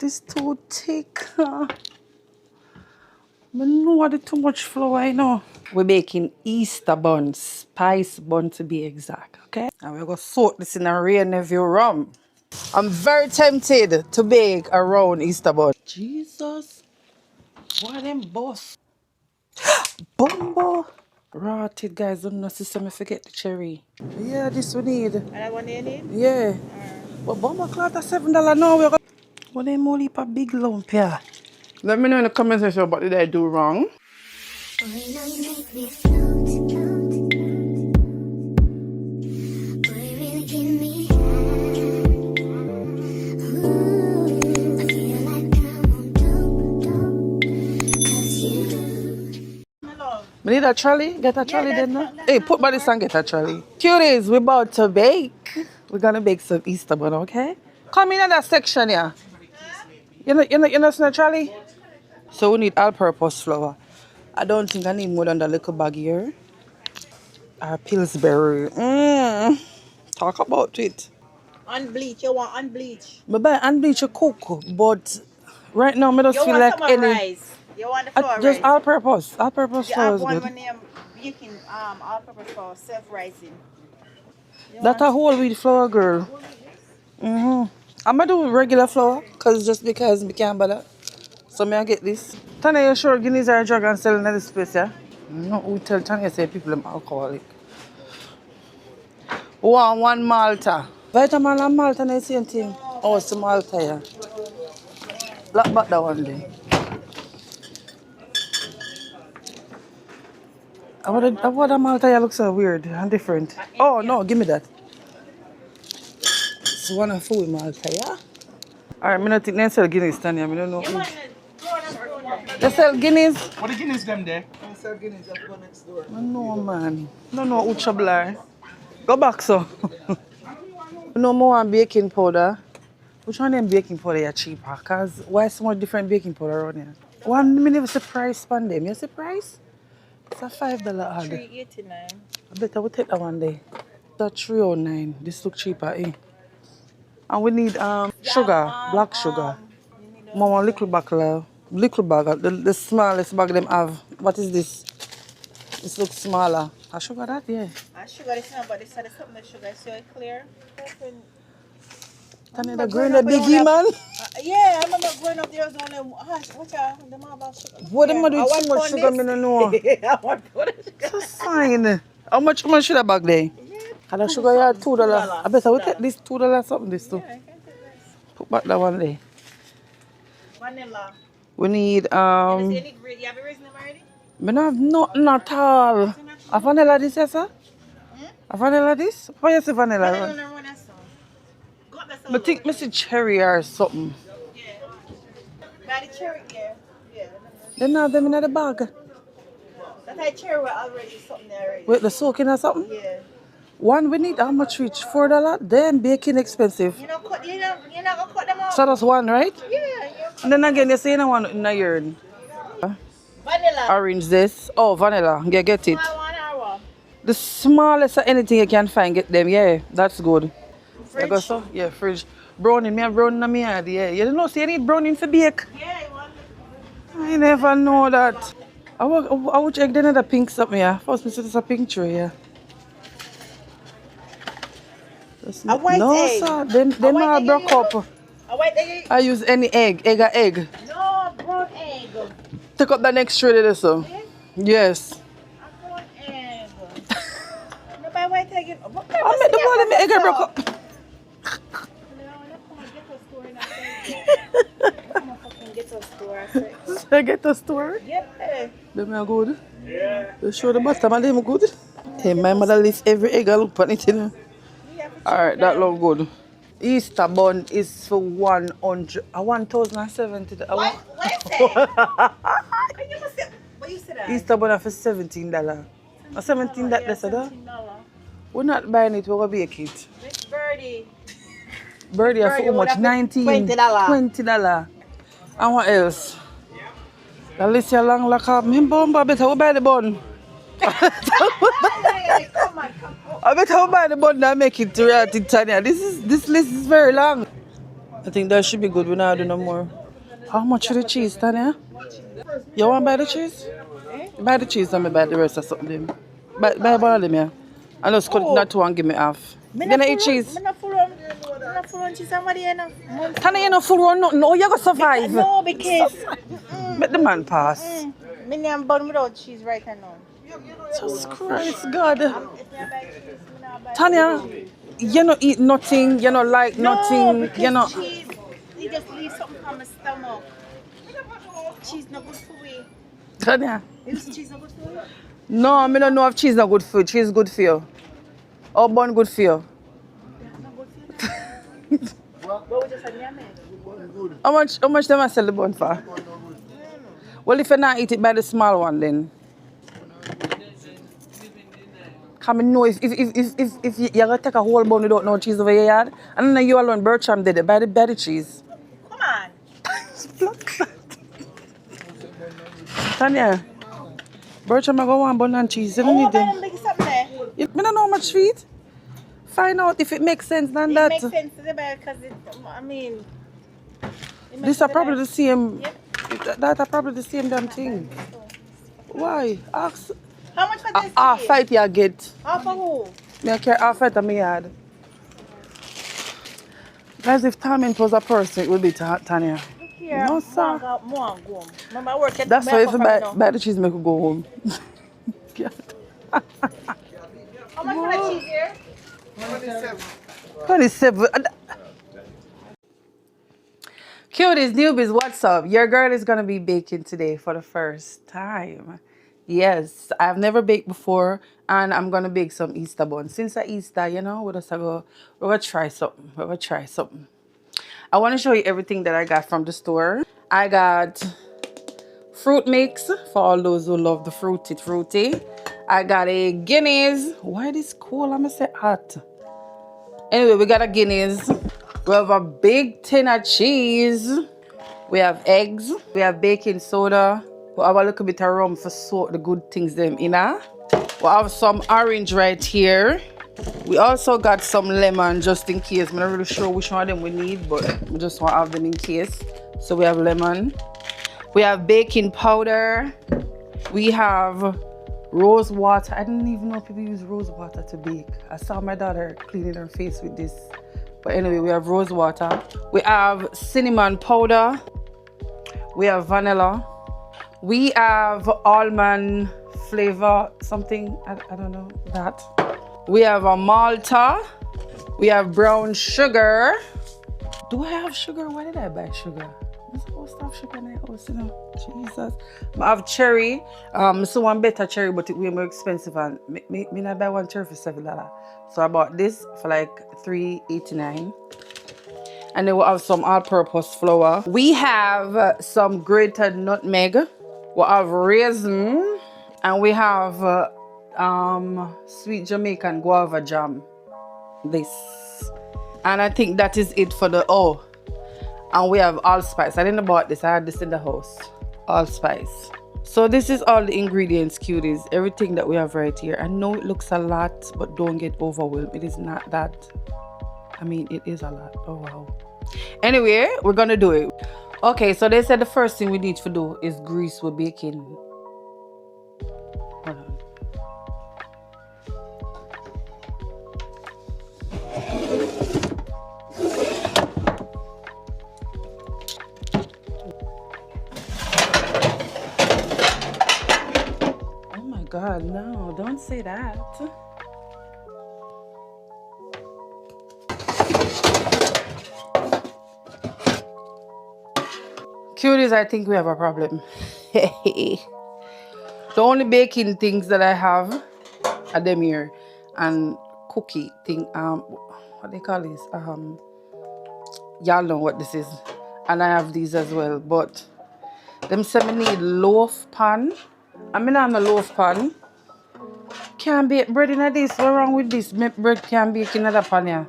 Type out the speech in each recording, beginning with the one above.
This too thick. I know I did too much flour, you know. We're baking Easter buns, spice bun to be exact, okay? And we're gonna soak this in a real Neville rum. I'm very tempted to bake a round Easter bun. Jesus, what them boss? Bumbo. Rotted, guys, don't know system, I forget the cherry. Yeah, this we need. And that one you need? Yeah. But bumbo cloth at $7 now. We're gonna... What them only a big lump here? Let me know in the comment section what did I do wrong. We need a trolley? Get a trolley then now? Hey, put by this and get a trolley. Cuties, we're about to bake. We're gonna bake some Easter bun, okay? Come in that section here. You know a trolley? So we need all-purpose flour. I don't think I need more than that little bag here. Our Pillsbury. Talk about it. Unbleached, you want unbleached? But buy unbleached cook, but right now I just You feel want like some any... rice? You want the flour just rice? all-purpose. All-purpose You flour have is one good. when you're baking all-purpose flour, self-rising. That's a whole wheat flour, girl. I'm gonna do regular flour, just because I can't bother. So may I get this? Tanya, you sure Guinness are a drug and selling at this place, yeah? No, who tell Tanya say people are alcoholic. One Malta. Vitamin and Malta, the same thing. Oh, it's Malta, yeah. Lock back that one day. What the Malta looks so weird and different. Oh, no, give me that. It's one of food Malta, yeah? Alright, I don't think they sell Guinness, Tanya. I don't know. They sell Guinness? What the Guinness them there? I sell Guinness, just go next door. I know, man. I don't know who trouble. Go back, so. No more baking powder. Which one of them baking powder is cheaper? Because why so much different baking powder around here? One minute was the price on them. You see the price? It's a $5 ad. $3.89. I bet I will take that one day. That's $3.09. This look cheaper, eh? And we need sugar, black sugar. Mama, little bag, the smallest bag them have. What is this? This looks smaller. I sugar that, yeah. I sugar this now, but this is something that sugar so it clear. Tanya, the green, the biggie, man. Yeah, I remember growing up there was only what's the more about sugar. What them do with too much sugar, I don't know. It's a sign. How much should I bag there? And the sugar here $2. I bet I will take this $2 something this too. Yeah, I can take this. Put back that one there. Vanilla. We need You have a raisin already? I don't have nothing at all. A vanilla this, yes, sir? A vanilla this? Why you say vanilla? I think I see cherry or something. Yeah. Got the cherry, yeah. They don't have them in the bag. That cherry was already something there already. Wait, the soaking or something? Yeah. One, we need how much reach? $4? Then baking expensive. You're not gonna cut them out. So that's one, right? Yeah. And then again, you say you don't want in a yard. Vanilla. Orange this. Oh, vanilla. Yeah, get it. Small 1 hour. The smallest of anything you can find, get them. Yeah, that's good. Fridge. You go so? Yeah, fridge. Browning, me have browning in my yard, yeah. You don't know, so you need browning for bake. Yeah, you want I never know that. I would check the other pink something, yeah. First, me see this a pink tree, yeah. A white no, egg. sir. Them all broke up. a white egg? I use any egg. Egg or egg. No, brown egg. Take up the next tray there, so. Yes. A brown egg. No, buy white egg. I made the one, my egg broke up. I get a store. Yeah. Them are good. Yeah. You sure the bottom of them good? Hey, my mother leaves every egg I look on it, you know. Alright, that look good. Easter bun is for 1,070. What is that? What you said that? Easter bun for $17. $17 that that's that. We're not buying it, we're gonna bake it. Miss Birdie. Birdie for how much? $19. $20. And what else? Alicia long like a member, better we buy the bun. I better we buy the bun and make it to reality, Tanya. This list is very long. I think that should be good. We're not doing no more. How much of the cheese, Tanya? You want to buy the cheese? Buy the cheese and me buy the rest of something. Buy one of them, yeah. And just cut it Oh, not two and give me half. me You not gonna full eat run. cheese? Me not full run. Me not full run cheese. Somebody enough. Tanya, you no full run nothing. No, you gonna survive. No, because Let the man pass. me not bun without cheese right now. Jesus Christ, God. If I buy cheese, me not buy Tanya, you no eat nothing. You no like no, nothing. because You know. cheese, you just leave something from my stomach. Cheese not good for me. Tanya. Is cheese not good for you? No, I don't know if cheese not good for you. Cheese good for you. Or bun good for you. Not good for you. But we just had yummy. How much them I sell the bun for? Well, if you not eat it, buy the small one then. Come and know if you're gonna take a whole bun without no cheese over your yard, and then you alone Bertram did it, buy the cheese. Come on. Tanya, Bertram I go want bun and cheese. You don't Oh, need them. I'm making something there. I don't know how much feet. Find out if it makes sense than It that. makes sense to the buy because I mean. These are probably the same. Yep. That are probably the same damn thing. Why? Ask. How much for this? Fight you get. Half for who? Me care half it on my yard. Guys, if Tamint was a person, it would be Tanya. Here, No, sir. More and go. Remember, I work at That's why if you buy the cheese, make you go home. How much for the cheese here? 27. Cuties, newbies, what's up? Your girl is going to be baking today for the first time. Yes, I've never baked before, and I'm going to bake some Easter buns. Since the Easter, you know, we're going to try something. We're going to try something. I want to show you everything that I got from the store. I got fruit mix for all those who love the fruity. I got a Guinness. Why this cold? I'm going to say hot. Anyway, we got a Guinness. We have a big tin of cheese. We have eggs. We have baking soda. We have a little bit of rum for soak the good things them in. We have some orange right here. We also got some lemon just in case. I'm not really sure which one of them we need, but we just want to have them in case. So we have lemon. We have baking powder. We have rose water. I didn't even know people use rose water to bake. I saw my daughter cleaning her face with this. But anyway, we have rose water. We have cinnamon powder. We have vanilla. We have almond flavor, something, I don't know that. We have a Malta. We have brown sugar. Do I have sugar? Why did I buy sugar? I'm supposed to have sugar in my house, you know. Jesus. I have cherry. So one better cherry, but it will be more expensive. And me not buy one cherry for $7. So I bought this for like $3.89. And then we'll have some all-purpose flour. We have some grated nutmeg. We have raisin. And we have sweet Jamaican guava jam. This. And I think that is it for the, and we have allspice. I didn't buy this, I had this in the house. Allspice. So this is all the ingredients, cuties. Everything that we have right here. I know it looks a lot, but don't get overwhelmed. It is not that. I mean, it is a lot. Oh, wow. Anyway, we're gonna do it. Okay, so they said the first thing we need to do is grease with baking. Hold on. Oh my God, no, don't say that. Cuties, I think we have a problem. The only baking things that I have are them here. And cookie thing, what they call this? Y'all know what this is. And I have these as well. But them say me need loaf pan. I mean on a loaf pan. Can't bake bread in this. What's wrong with this? Make bread can't bake in another pan here.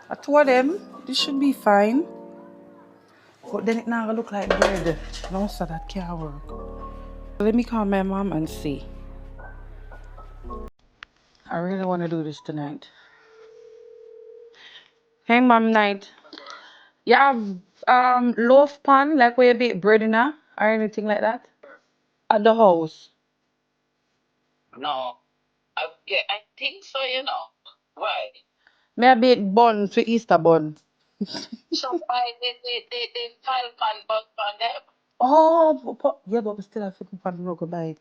I told them this should be fine. But then it not gonna look like bread. No, so that can't work. Let me call my mom and see. I really want to do this tonight. Hey, mom, night. You have loaf pan, like where you bake bread in or anything like that? At the house. No. Yeah, I think so, you know. Why? May I bake bun for Easter bun? So buy the file pan bun pan them. Oh, yeah, but we still have to pan no go buy it.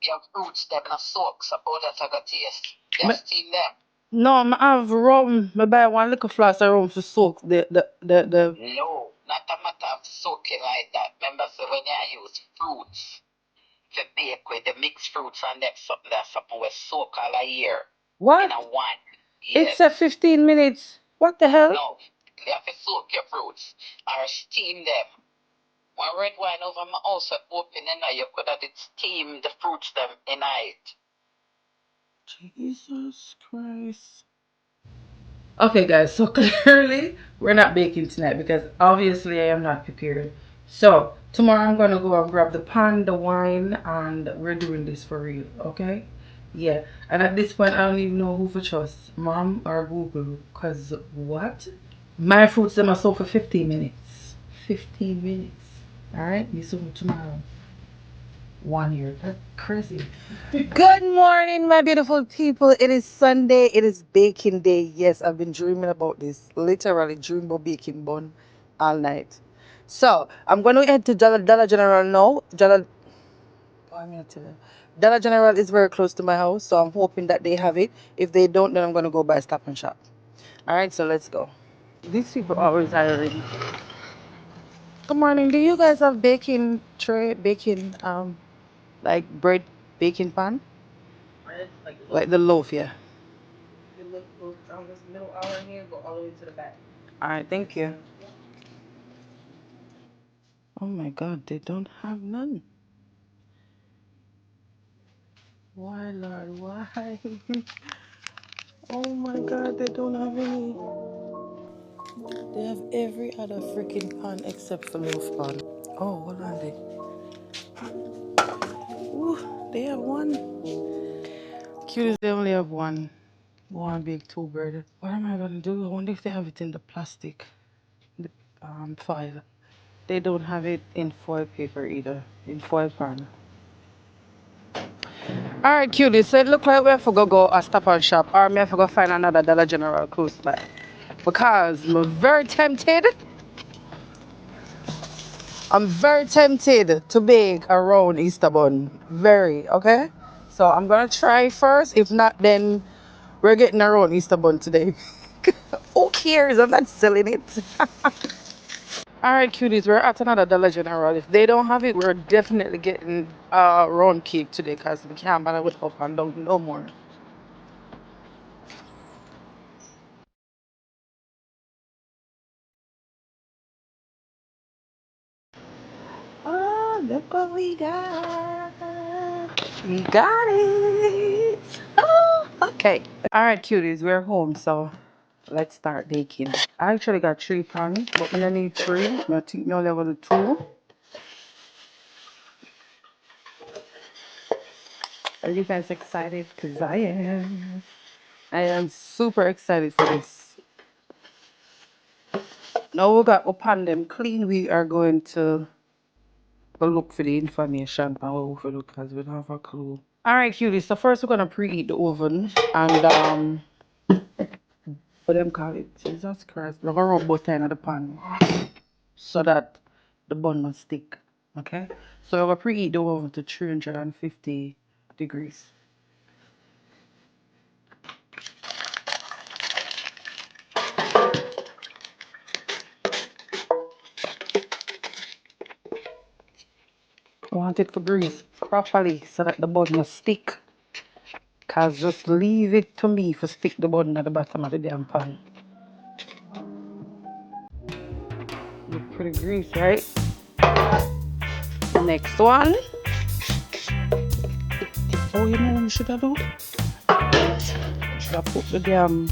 Your fruits them not soak, so how that I got taste. You Me- steam them. No, I have rum. I buy one little flask of rum to soak the. No, not a matter of soaking like that. Remember, so when you use fruits to bake with the mixed fruits and them something that's something we soak all a year in What? a one. It's Yes. a 15 minutes. What the hell? No, you have to soak your fruits or steam them. When red wine over my house open and you could have steam the fruits them in it. Jesus Christ. Okay, guys, so clearly we're not baking tonight because obviously I am not prepared. So, tomorrow I'm gonna go and grab the pan, the wine, and we're doing this for real, okay? Yeah, and at this point, I don't even know who to trust, mom or Google, because what? My fruits, them are sold for 15 minutes. 15 minutes. Alright, me soon tomorrow. 1 year. That's crazy. Good morning, my beautiful people. It is Sunday. It is baking day. Yes, I've been dreaming about this. Literally dreaming about baking bun all night. So I'm going to head to Dollar General now. Oh, I'm gonna tell you. Dollar General is very close to my house, so I'm hoping that they have it. If they don't, then I'm going to go by Stop and Shop. All right, so let's go. These people always hiring. Good morning. Do you guys have baking tray, baking like bread baking pan? Like the loaf, yeah. You look down this middle aisle here, go all the way to the back. All right, thank you. Oh my God, they don't have none. Why, Lord, why? Oh my God, they don't have any. They have every other freaking pan except for loaf pan. Oh, what are they? Ooh, they have one. Cuties, they only have one. One big two bread. What am I gonna do? I wonder if they have it in the plastic, the foil. They don't have it in foil paper either, in foil pan. Alright, cutie. So it look like we have to go a Stop and Shop or me have to go find another Dollar General close by. Because I'm very tempted to bake a round Easter bun. Very, okay? So I'm gonna try first. If not, then we're getting a round Easter bun today. Who cares? I'm not selling it. Alright, cuties, we're at another Dollar General. If they don't have it, we're definitely getting round cake today because we can't bother with up and down no more. Oh, look what we got. We got it. Oh, okay. Alright, cuties, we're home, so let's start baking. I actually got 3 pans, but we only need 3. I think we only have 2. Are you guys excited? Because I am. I am super excited for this. Now we got upon them clean, we are going to go look for the information and we'll look because we don't have a clue. Alright, cuties, so first we're gonna preheat the oven and what them call it? Jesus Christ. We're gonna rub butter in the pan so that the bun will stick. Okay? So we're gonna preheat the oven to 350 degrees. I want it to grease properly so that the bun will stick. Cause just leave it to me for stick the bun at the bottom of the damn pan. Look pretty grease, right? Next one. Oh, you know what we should have done? Should have put the damn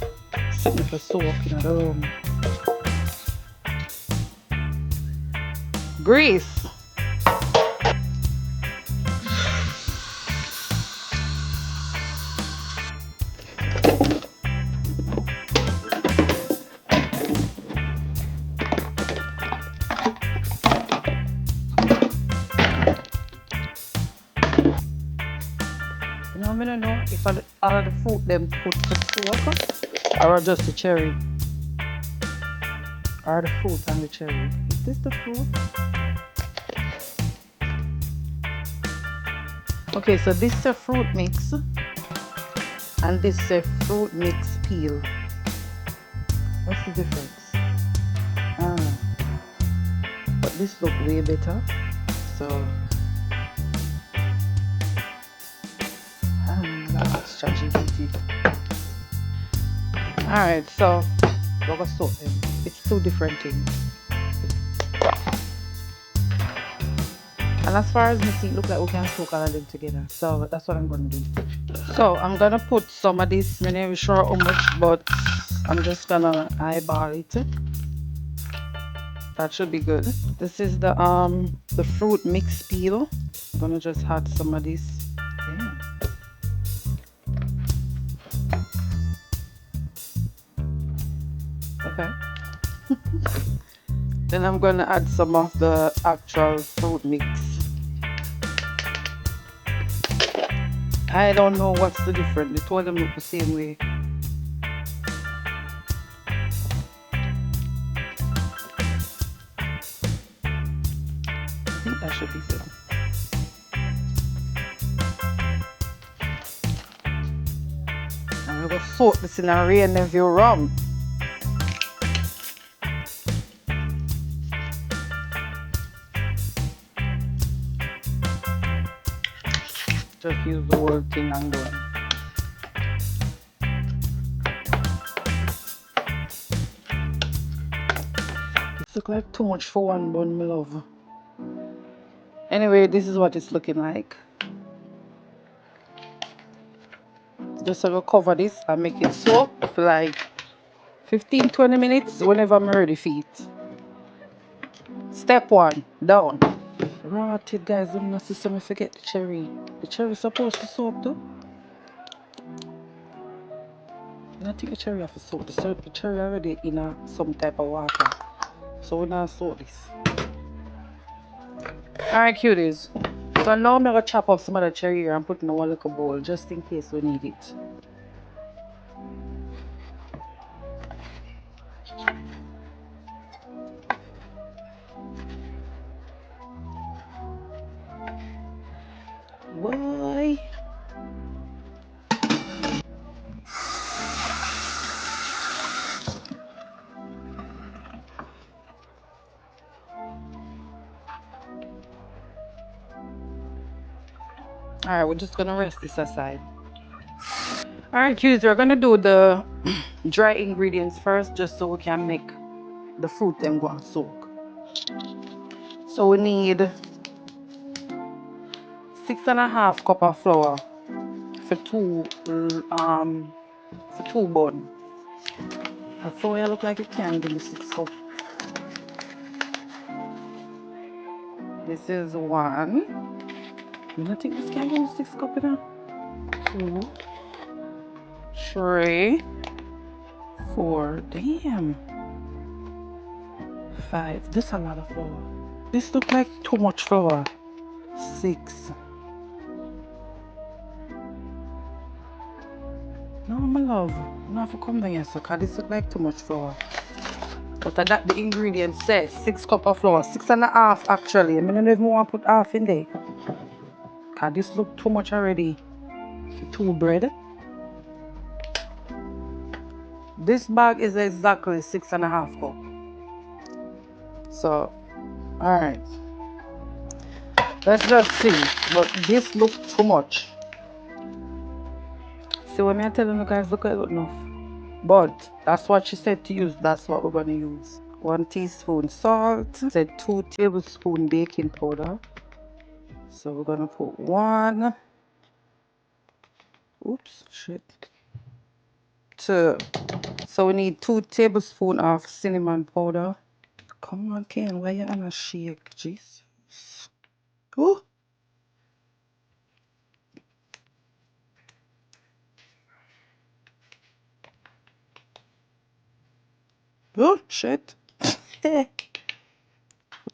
sitting for soak in the room. Grease. I don't know if all of the fruit them put to soak or just the cherry. Or the fruit and the cherry. Is this the fruit? Okay, so this is a fruit mix and this is a fruit mix peel. What's the difference? Ah, but this look way better. So that's ChatGPT. Alright, so we're gonna sort them. It's two different things. And as far as me see, it look like we can soak all of them together. So that's what I'm gonna do. So I'm gonna put some of this, I'm not even sure how much, but I'm just gonna eyeball it. That should be good. This is the fruit mix peel. I'm gonna just add some of this. Damn. Okay. Then I'm gonna add some of the actual fruit mix. I don't know what's the difference. The two of them look the same way. I think that should be good. I'm gonna soak this in a rain of your rum. Just use the whole thing and go. It looks like too much for one bun, my love. Anyway, this is what it's looking like. Just gonna cover this and make it soak for like 15-20 minutes whenever I'm ready for it. Step 1, down. Rotted, guys, I'm not system. I forget the cherry. The cherry supposed to soak though. I think the cherry have to soak. The cherry already in some type of water. So we're not soak this. Alright, cuties. So now I'm gonna chop up some of the cherry here and put in one little bowl just in case we need it. Boy. Alright, we're just gonna rest this aside. Alright, cuties, we're gonna do the dry ingredients first just so we can make the fruit and go and soak. So we need 6.5 cup of flour for two bun. The flour look like it can give me 6 cup. This is 1. I think this can give me 6 cup in 2, 3, 4. Damn. 5. This is a lot of flour. This look like too much flour. 6. No, my love. No, have to come down here, so because this look like too much flour. But that the ingredient says 6 cup of flour. 6.5 actually. I don't even want to put half in there. Because this look too much already. 2 bread. This bag is exactly 6.5 cup. So, alright. Let's just see. But this looks too much. See what I tell you guys, look at it enough. But that's what she said to use. That's what we're gonna use. 1 teaspoon salt. Said 2 tablespoon baking powder. So we're gonna put 1. Oops, shit. 2. So we need 2 tablespoons of cinnamon powder. Come on, Ken, why you gonna shake? Jesus. Ooh. Oh, shit. Put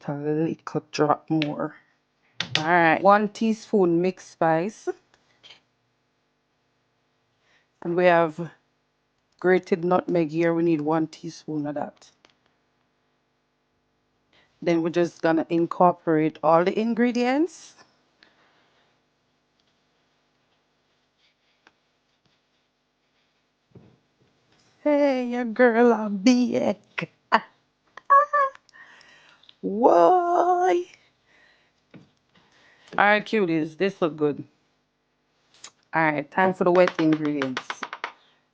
a little drop more. Alright, 1 teaspoon mixed spice. And we have grated nutmeg here. We need 1 teaspoon of that. Then we're just gonna incorporate all the ingredients. Hey, your girl, I'm back. Why? All right, cuties, this look good. All right, time for the wet ingredients.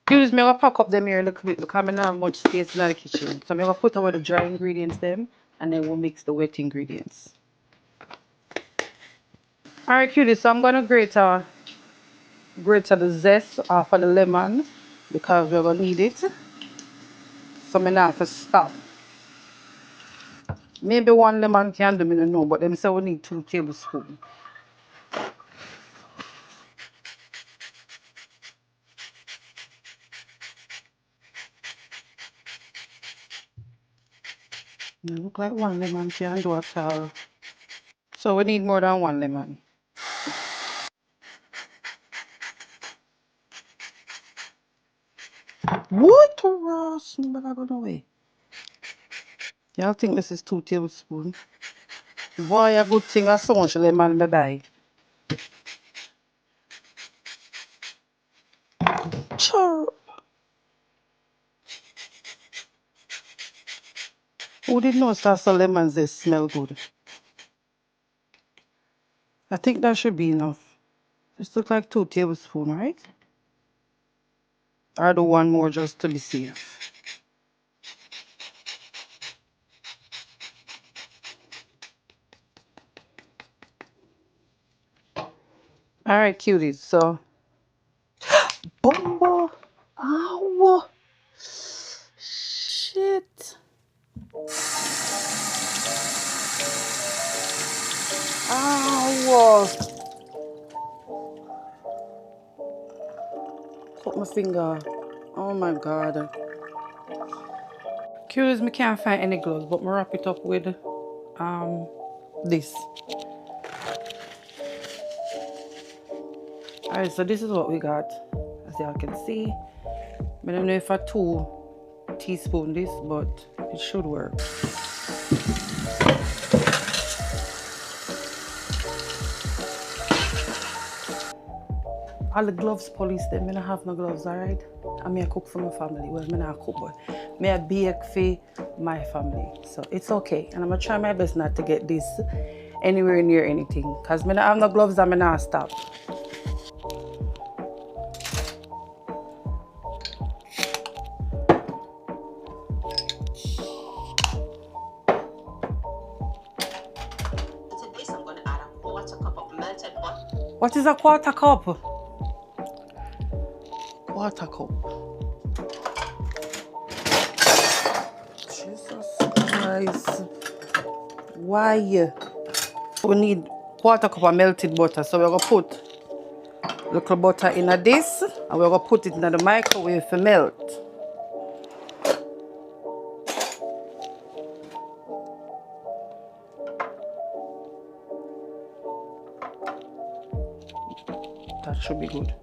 Cuties, me gonna pack up them here a little bit because I don't have much space in the kitchen. So I'm gonna put away the dry ingredients them, and then we'll mix the wet ingredients. All right, cuties, so I'm gonna grate the zest off of the lemon because we're gonna need it. So I'm gonna have to stop. Maybe 1 lemon can do, me don't know, but them say we need 2 tablespoons. It look like 1 lemon can do at all. So we need more than 1 lemon. What, Ross? Never go away. Y'all think this is 2 tablespoons? Boy, a good thing I so much lemon me buy. Sure. Who didn't know that some lemons they smell good? I think that should be enough. This look like 2 tablespoons, right? Or do 1 more just to be safe. Alright, cuties, so Bumbo. Ow. Shit. Ow. Cut my finger. Oh my god. Cuties, me can't find any gloves, but me wrap it up with this. Alright, so this is what we got. As y'all can see. I don't know if I 2 teaspoons this, but it should work. All the gloves police them, I don't have no gloves, alright? I may cook for my family. Well, I not cook, but I bake for my family. So it's okay. And I'm gonna try my best not to get this anywhere near anything. Because I don't have no gloves and I not stop. To this, I'm gonna add a 1/4 cup of melted butter. What is a 1/4 cup? 1/4 cup. Jesus Christ. Why? We need 1/4 cup of melted butter. So we're gonna put little butter in this and we're gonna put it in the microwave for melt. That should be good.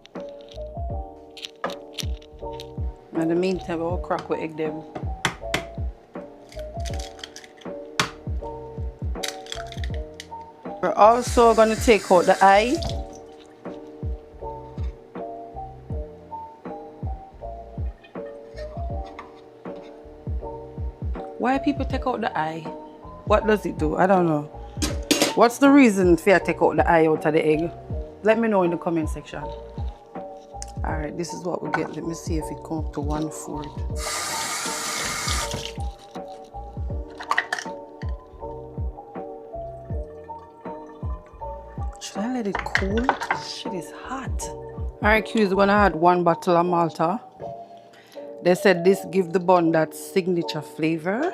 In the meantime, we'll crack with egg them. We're also gonna take out the eye. Why people take out the eye? What does it do? I don't know. What's the reason for you take out the eye out of the egg? Let me know in the comment section. Alright, this is what we get. Let me see if it comes up to 1/4. Should I let it cool? Shit is hot. Alright, cuties, we're gonna add 1 bottle of Malta. They said this give the bun that signature flavor.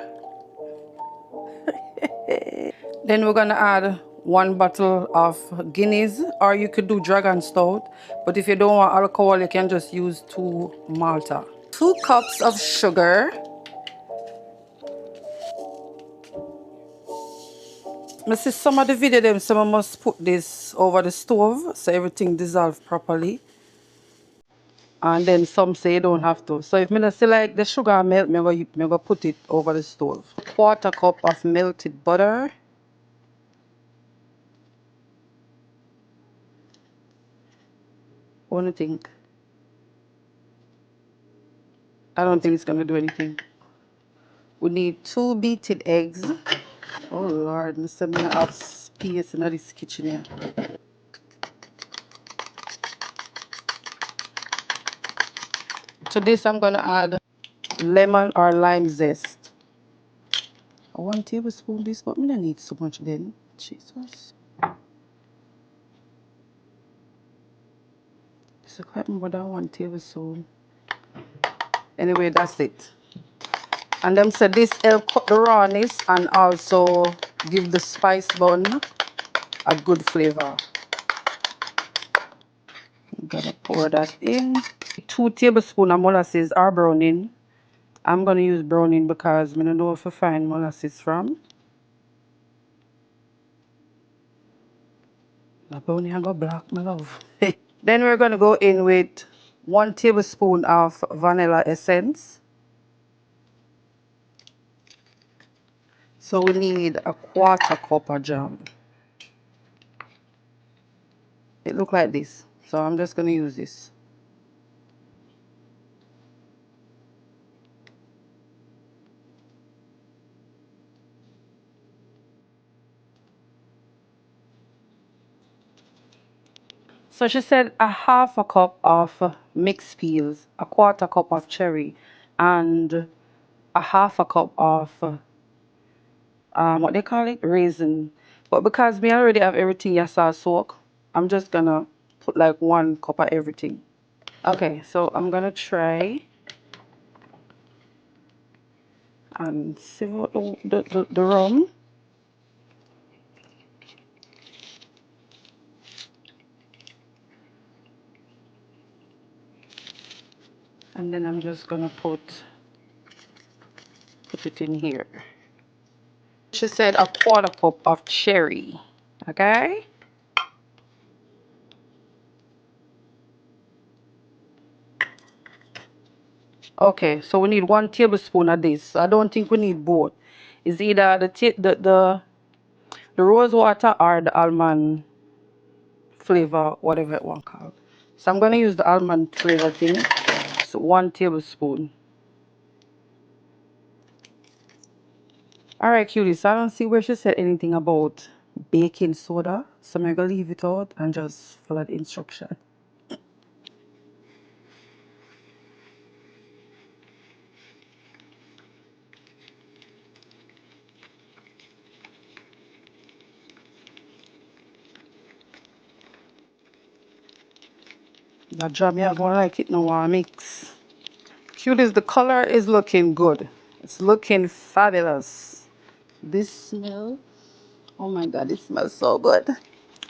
Then we're gonna add 1 bottle of Guinness, or you could do Dragon Stout. But if you don't want alcohol, you can just use 2 Malta. 2 cups of sugar. I see some of the video them, so I must put this over the stove so everything dissolves properly. And then some say you don't have to. So if me not select the sugar and milk, me go put it over the stove. Quarter cup of melted butter. What do you think? I don't think it's gonna do anything. We need 2 beaten eggs. Oh Lord, Mr. Me have space in this kitchen here. To this I'm gonna add lemon or lime zest. 1 tablespoon this, but me don't need so much then. Jesus. It's quite more than 1 tablespoon. Anyway, that's it. And them said this help cut the rawness and also give the spice bun a good flavor. I'm gonna pour that in. 2 tablespoons of molasses are browning. I'm gonna use browning because I don't know if I find molasses from. The browning I got black, my love. Then we're gonna go in with 1 tablespoon of vanilla essence. So we need a quarter cup of jam. It look like this. So I'm just gonna use this. So she said a half a cup of mixed peas, a quarter cup of cherry, and a half a cup of what they call it, raisin. But because me already have everything you saw soak, I'm just gonna put like 1 cup of everything. Okay, so I'm gonna try and sieve out the rum. And then I'm just gonna put it in here. She said a quarter cup of cherry. Okay. Okay, so we need 1 tablespoon of this. I don't think we need both. It's either the rose water or the almond flavor, whatever it want called. So I'm gonna use the almond flavor thing. So 1 tablespoon. Alright, cuties, so I don't see where she said anything about baking soda. So I'm gonna leave it out and just follow the instruction. The jam you gonna like it now I mix. Cuties, the color is looking good. It's looking fabulous. This smell, oh my god, it smells so good.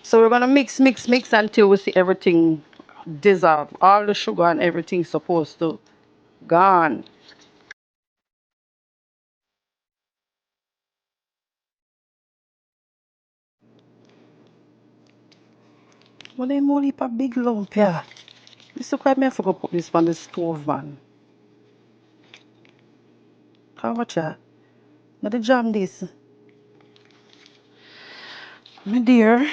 So we're gonna mix, mix, mix until we see everything dissolve. All the sugar and everything supposed to gone. Well, they only a big lump, yeah. This look like me I forgot put this on the stove, man. How much that? Now the jam this. My dear,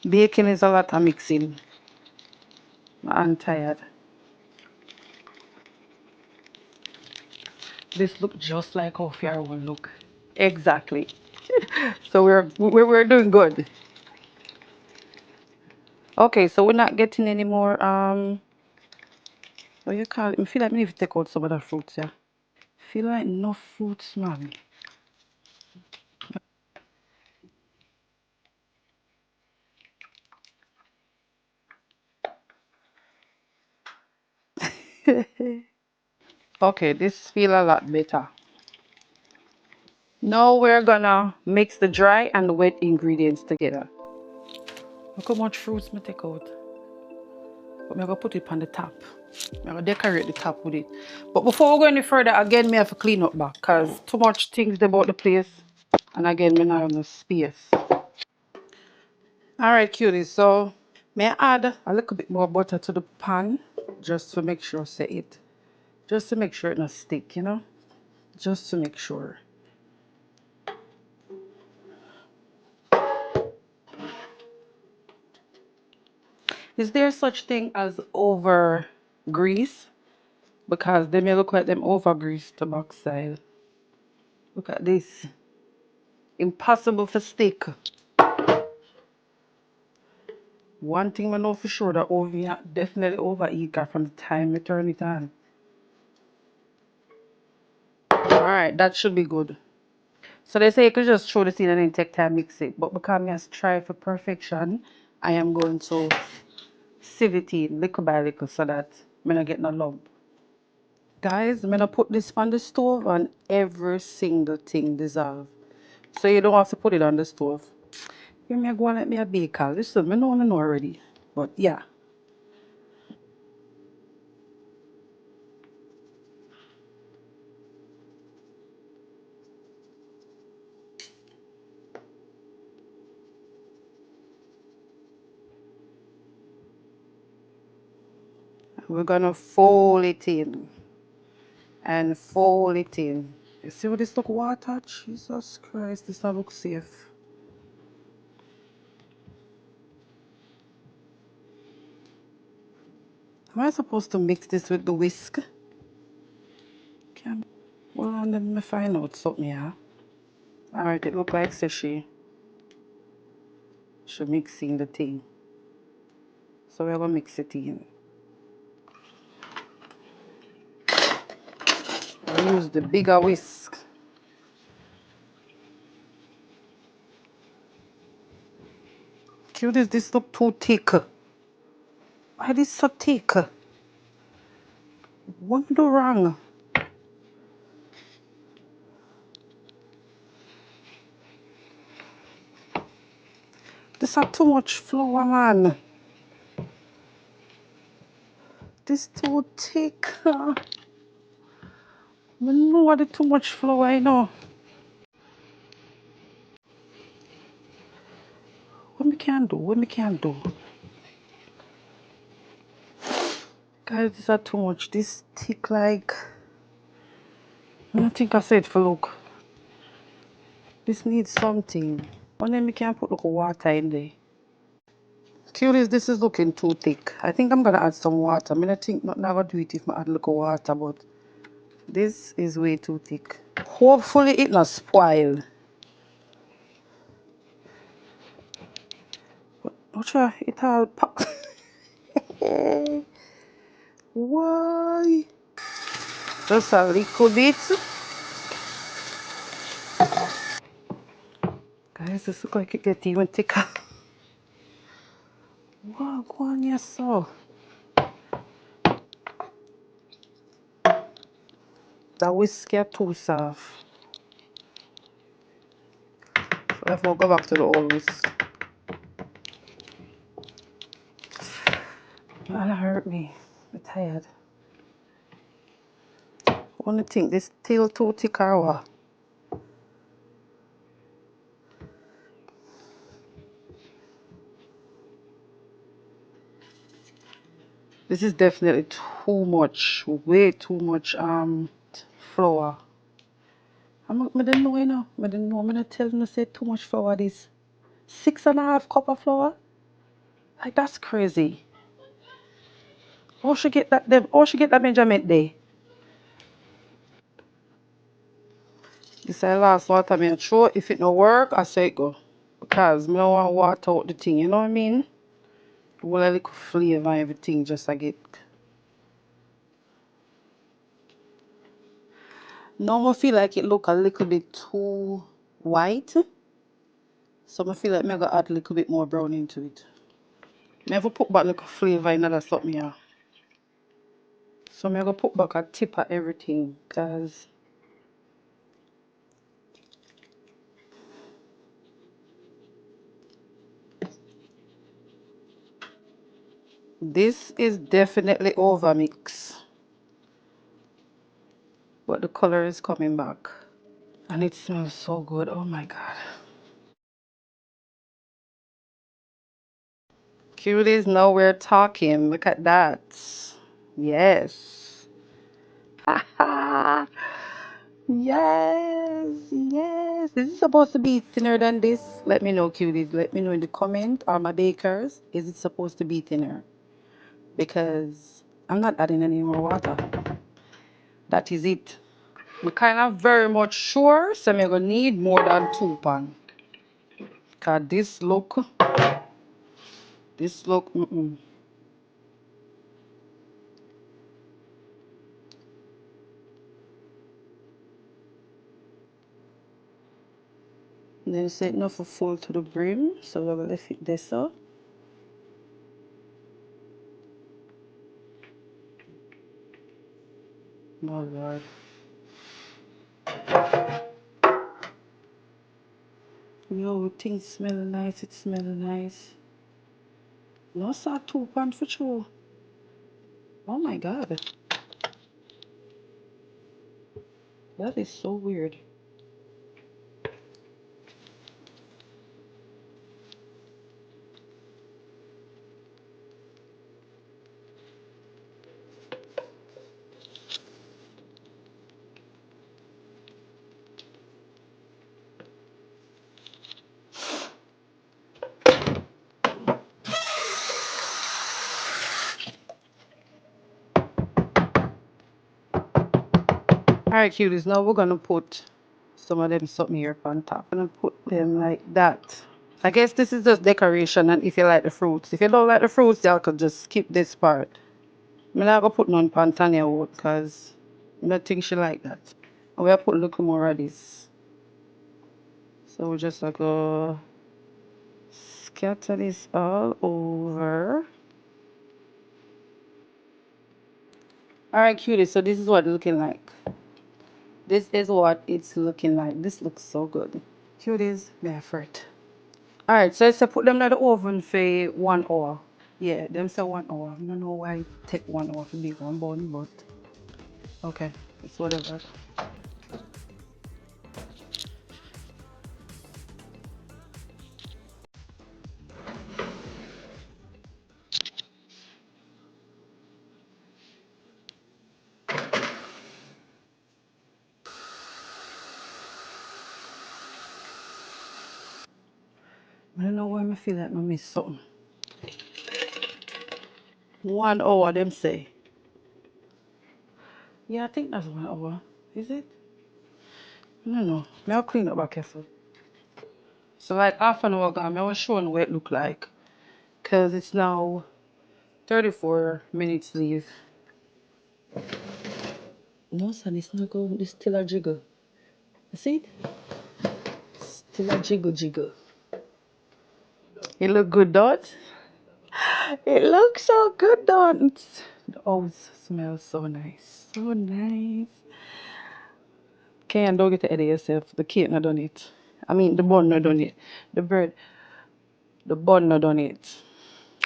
baking is a lot of mixing. I'm tired. This look just like how fair will look. Exactly. So we're doing good. Okay, so we're not getting any more what you call it? I feel like we need to take out some of the fruits, yeah. Feel like no fruits, man. Okay, this feel a lot better. Now we're gonna mix the dry and the wet ingredients together. Look how much fruits me take out. But I'm gonna put it on the top. I'm gonna decorate the top with it. But before we go any further, again, me have to clean up back because too much things about the place. And again, me not have no space. Alright, cuties, so May I add a little bit more butter to the pan just to make sure say it. Just to make sure it not stick, you know? Just to make sure. Is there such thing as over grease? Because they may look like them over greased the backside. Look at this. Impossible for stick. One thing I know for sure that oven definitely overheat from the time you turn it on. Alright, that should be good. So they say you could just throw this in and then take time mix it. But because I has tried for perfection, I am going to sieve it in little by little so that I don't get no lump. Guys, I'm gonna put this on the stove and every single thing dissolve. So you don't have to put it on the stove. You may go and let me a baker. Listen, I know already. But yeah. We're gonna fold it in. And fold it in. You see what this look water? Jesus Christ, this don't look safe. Am I supposed to mix this with the whisk? Well, let me find out something here. Alright, it look like say she mixing the thing. So we're gonna mix it in. I use the bigger whisk. Cuties, this look too thick. Why this so thick? What do wrong? This are too much flour, man. This too thick. I know what is too much flour, I know. What me can do? What me can do? Guys, this are too much. This thick like... I don't think I said for look. This needs something. And then we can put little water in there. Cuties, this is looking too thick. I think I'm gonna add some water. I mean, I think not gonna do it if I add little water, but this is way too thick. Hopefully it not spoil. But not sure it all pop. Why? Just a little bit. Guys, this look like it get even thicker. Wow, go on, yes, so. That whiskey too soft. So I have to go back to the old whisk. That hurt me. I'm tired. Only thing, this tail too thick or what? This is definitely too much, way too much flour. I didn't know, you know. I didn't know. I'm not telling you say too much flour. This 6.5 cup of flour. Like that's crazy. How she get that? How she get that measurement there? This is the last water I throw. If it no work, I say it go. Because I don't want to water out the thing. You know what I mean? Well, a little flavor and everything just I get. Now I feel like it look a little bit too white. So I feel like I'm going to add a little bit more brown into it. Never put back like a flavor in that something here. So I'm going to put back a tip of everything because this is definitely over mix. But the color is coming back. And it smells so good. Oh my God. Cuties, now we're talking. Look at that. Yes. Yes, yes. Is it supposed to be thinner than this? Let me know, cuties. Let me know in the comment, or my bakers. Is it supposed to be thinner? Because I'm not adding any more water. That is it. We're kind of very much sure, so I'm gonna need more than 2 pounds. Cause this look, Then it's enough for full to the brim, so we're gonna fit this up. Oh Lord. Yo, things smell nice, it smells nice. No, sir, 2 pounds for sure. Oh my God. That is so weird. Alright, cuties, now we're gonna put some of them something here on top. I'm gonna put them like that. I guess this is just decoration, and if you like the fruits. If you don't like the fruits, y'all could just skip this part. I'm not gonna put none on Tanya out because I don't think she like that. And we'll put a little more of this. So we're just like scatter this all over. Alright, cuties, so this is what it's looking like. This is what it's looking like. This looks so good. Cuties, my effort. Alright, so let's put them in the oven for 1 hour. Yeah, them say 1 hour. I don't know why it take 1 hour to be one bun, but okay, it's whatever. I don't know why I feel like I miss something. 1 hour, them say. Yeah, I think that's 1 hour. Is it? I don't know. I'll clean up back careful. So like half an hour ago, I was showing what it look like. Because it's now 34 minutes leave. No, son, it's not going. It's still a jiggle. You see it? Still a jiggle jiggle. It look good, don't? It looks so good, don't? The house smells so nice. So nice. Don't get ahead of yourself. The cake not done it. I mean, the bun not done it. The bread, the bun not done it.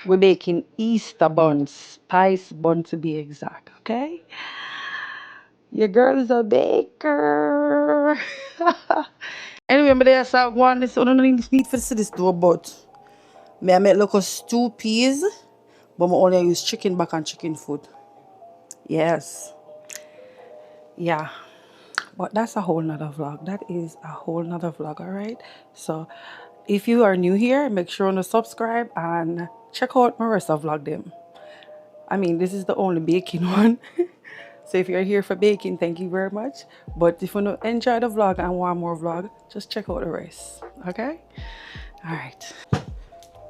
We're baking Easter buns. Spice bun to be exact, okay? Your girl is a baker. Anyway, but there's one. This one need for this door, but I make like a stew peas, but I only use chicken back and chicken food. Yes. Yeah. But that's a whole nother vlog. That is a whole nother vlog, alright? So if you are new here, make sure to subscribe and check out my rest of vlog them. I mean, this is the only baking one. So if you're here for baking, thank you very much. But if you want to enjoy the vlog and want more vlog, just check out the rest. Okay? Alright.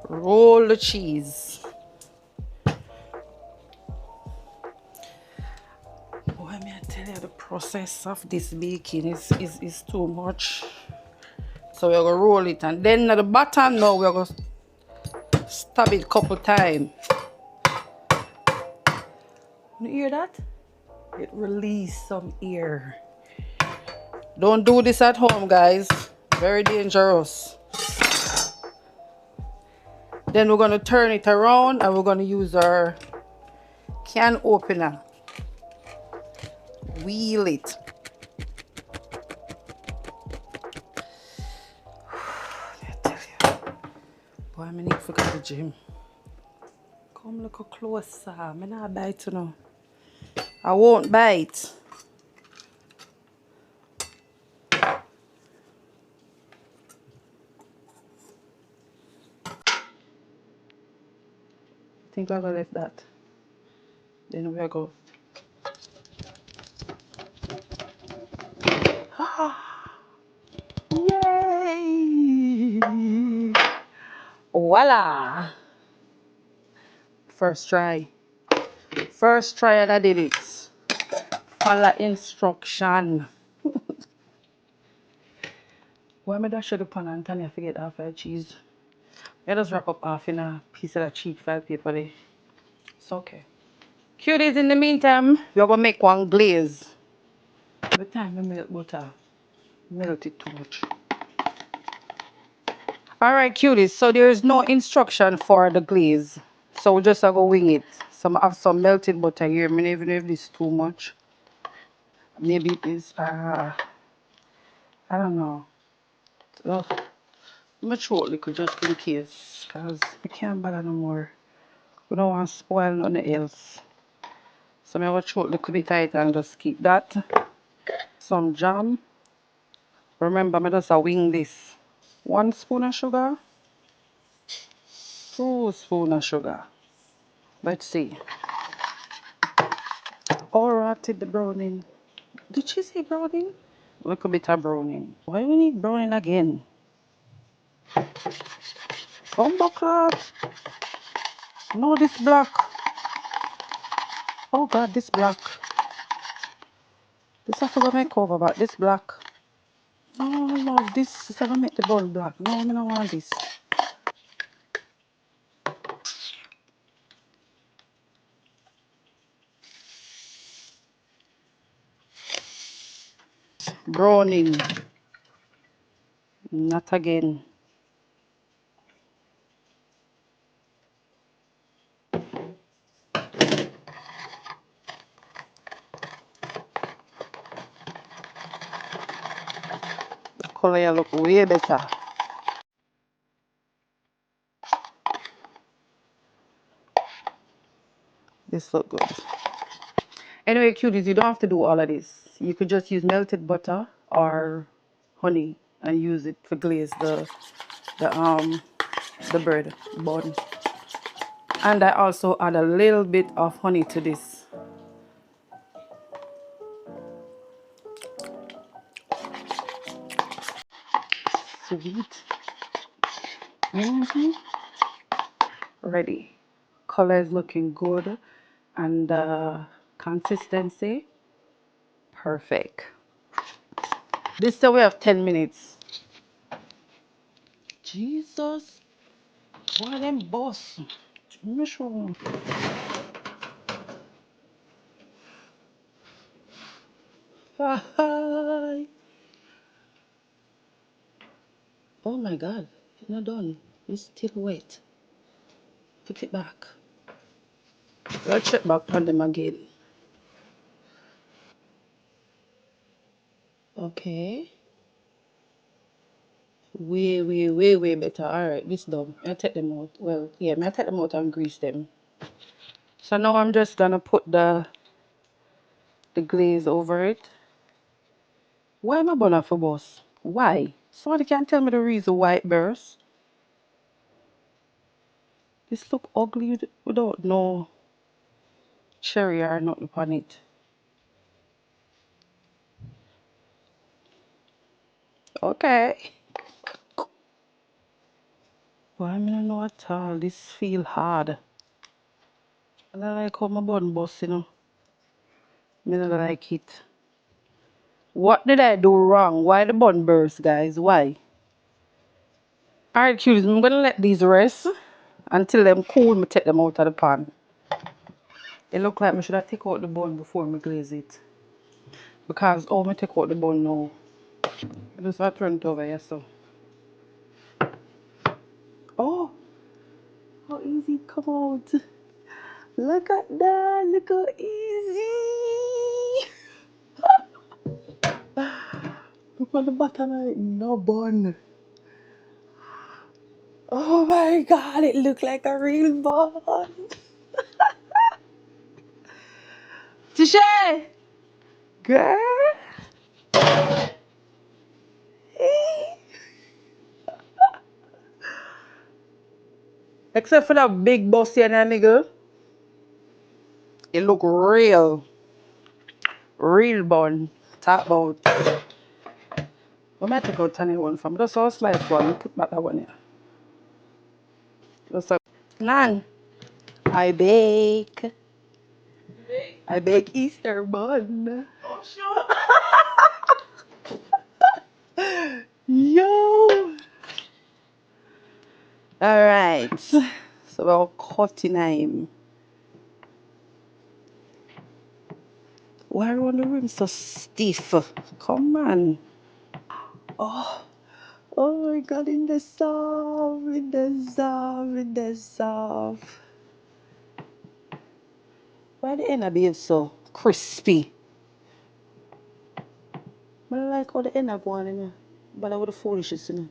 Roll the cheese. Boy, may I tell you, the process of this baking is too much. So we're gonna roll it, and then at the bottom now we're gonna stab it a couple times. You hear that? It released some air. Don't do this at home, guys. Very dangerous. Then we're gonna turn it around and we're gonna use our can opener. Wheel it. I tell you, boy, I need to go to the gym. Come look closer. I'm not bite you know. I won't bite. Think I'm gonna leave that. Then we'll go. Yay! Voila! First try. First try and I did it. Follow instruction. Why am I dash the pan and Tanya forget half the cheese? I just wrap up half in a piece of that cheap file paper there. It's okay. Cuties, in the meantime, we're gonna make one glaze. Every time I melt butter, melt it too much. Alright, cuties, so there's no instruction for the glaze. So we just have to wing it. So I have some melted butter here. I even know if this is too much. Maybe it is, I don't know. Oh, I'm gonna throw it liquid just in case. Because we can't bother no more. We don't want to spoil nothing else. So I'm gonna throw it liquid bit tight and just keep that. Some jam. Remember, I just wing this. 1 spoon of sugar. 2 spoons of sugar. Let's see. Alright, the browning. Did she say browning? Look a bit of browning. Why we need browning again? Buckler. No, this black. Oh God, this black. This I forgot my cover, but this black. No, no, this is gonna make the bun black. No, I don't want this. Browning. Not again. The color look way better. This look good. Anyway, cuties, you don't have to do all of this. You could just use melted butter or honey and use it to glaze the bread bun. And I also add a little bit of honey to this. Sweet. Ready. Color is looking good and consistency perfect. This is we have 10 minutes. Jesus, why them boss? Hi. Oh my God, it's not done. It's still wet. Put it back. Let's check back on them again. Okay. Way better. Alright, this done. I'll take them out. Well, yeah, I'll take them out and grease them. So now I'm just gonna put the glaze over it. Why am I burning for boss? Why? Somebody can tell me the reason why it burst. This look ugly without no cherry or nothing upon it. Okay. Why I don't know at all. This feel hard. I don't like how my bun bust, you know. I don't like it. What did I do wrong? Why the bun burst, guys? Why? Alright, cuties, I'm gonna let these rest until them cool. Me take them out of the pan. It look like I should have take out the bun before me glaze it. Because oh, me take out the bun now. I just have to turn it over here, so. Oh, how easy it come out. Look at that. Look how easy. Look at the bottom of it. No bun. Oh my God, it look like a real bun. Tisha! Girl! Except for that big bossy and that nigga. It look real. Real bun. Top bone. We might take out tiny one from just all slice one. Put back that one here. Just a nang. I bake. I bake Easter bun. Oh, sure. Yo. Alright. So we're cutting him. Why are the room so stiff? Come on. Oh. Oh my god, in the soft, in the soft, in the soft. Why the end be so crispy? I like how the end up one in there. But I would have foolishness in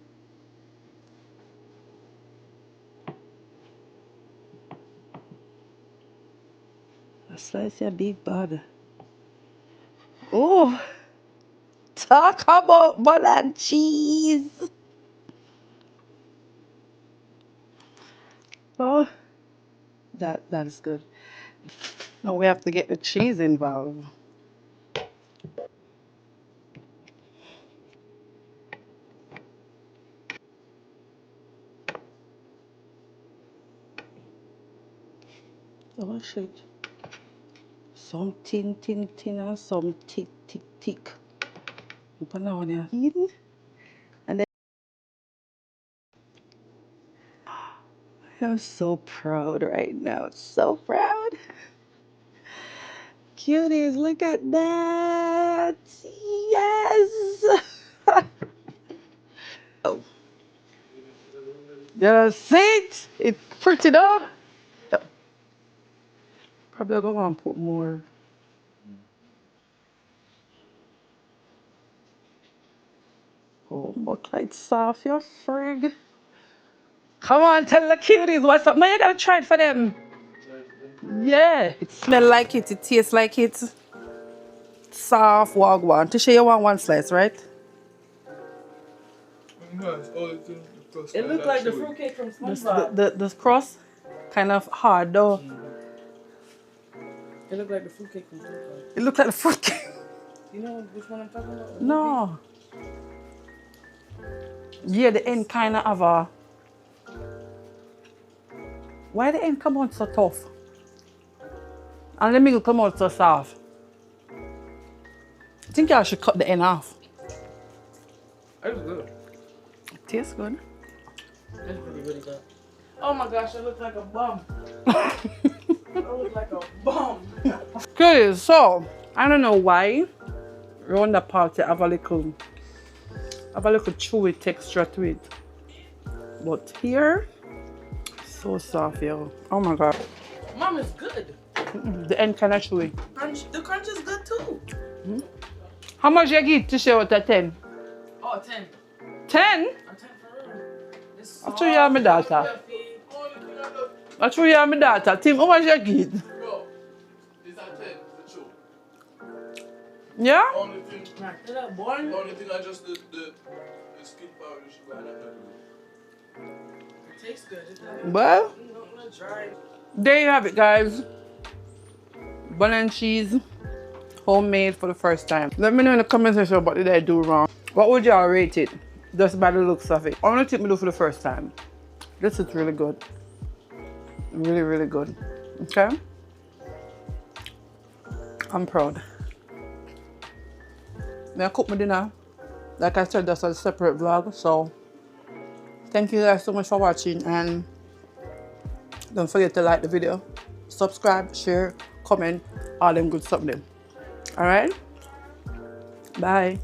it. That's why I say a big bad. Oh, talk about bun and cheese. Oh, that is good. Now we have to get the cheese involved. Oh shit. Some tin and some tick. Put that on here. And then I'm so proud right now. So proud. Cuties, look at that. Yes. Oh. You see it? It's pretty though. Yep. Probably go on and put more. Oh, look like soft, your frig. Come on, tell the cuties what's up. Man, you gotta try it for them. Yeah. It smells like it, it tastes like it. Soft wagwan. Tisha, you want one slice, right? No, it's all the crust. It looks like the fruitcake from SpongeBob. The crust, kind of hard though. It looks like the fruitcake from SpongeBob. It looks like the fruit. You know which one I'm talking about? No. Yeah, the end kind of have a... Why the end come out so tough? And the middle come out so soft? I think I should cut the end off. That's good. It tastes good. That's really good. Oh my gosh, I look like a bum. I look like a bum. Okay, so I don't know why around the party have a little chewy texture to it. But here, so soft, yo. Oh my god. Mom is good. The end kind of chewy. The crunch is good too. How much you give to show out of 10? Oh, 10. 10? A 10 for real. It's I'll show you my daughter. I'll show you my daughter. Tim, how much you give? Bro, it's at 10, for sure. Yeah? Only thing, Is that boring? the only thing I just did the skin powder, the sugar, and that. It tastes good. It's not Well, dry. there you have it, guys. Bun and cheese, homemade for the first time. Let me know in the comment section what did I do wrong. What would y'all rate it? Just by the looks of it. I want to take me do for the first time. This is really good. Really, really good. Okay? I'm proud. Now I cook my dinner. Like I said, that's a separate vlog. So, thank you guys so much for watching. And don't forget to like the video, subscribe, share, comment, all them good stuff then. Alright? Bye.